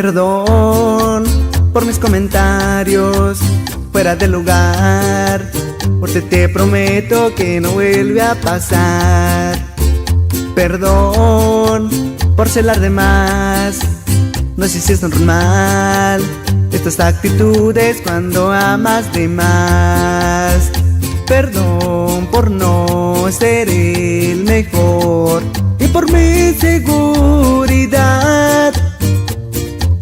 Perdón por mis comentarios fuera de lugar, porque te prometo que no vuelve a pasar. Perdón por celar de más, no sé si es normal estas actitudes cuando amas de más. Perdón por no ser el mejor y por mi seguridad.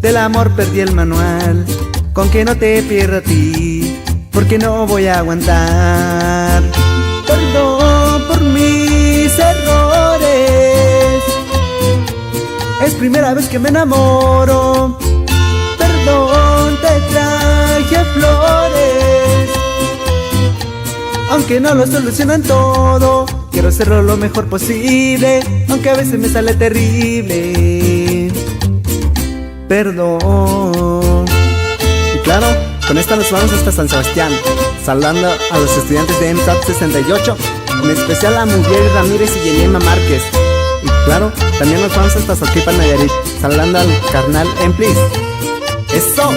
Del amor perdí el manual, con que no te pierda a ti, porque no voy a aguantar. Perdón por mis errores, es primera vez que me enamoro. Perdón, te traje flores, aunque no lo solucionan todo. Quiero hacerlo lo mejor posible, aunque a veces me sale terrible. Perdón. Y claro, con esta nos vamos hasta San Sebastián, saludando a los estudiantes de MSAT 68, en especial a Muriel Ramírez y Yenema Márquez. Y claro, también nos vamos hasta Soquipan, Nayarit, saludando al carnal Emplis. ¡Eso!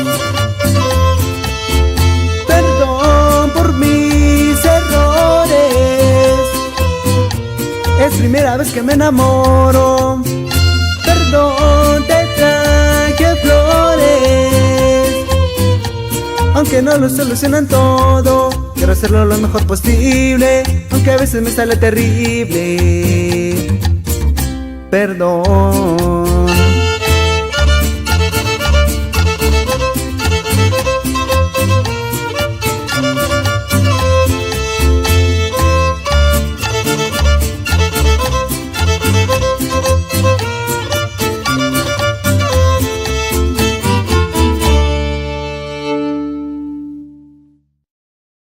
Perdón por mis errores, es primera vez que me enamoro. Perdón, te traje flores, aunque no lo solucionan todo. Quiero hacerlo lo mejor posible, aunque a veces me sale terrible. Perdón.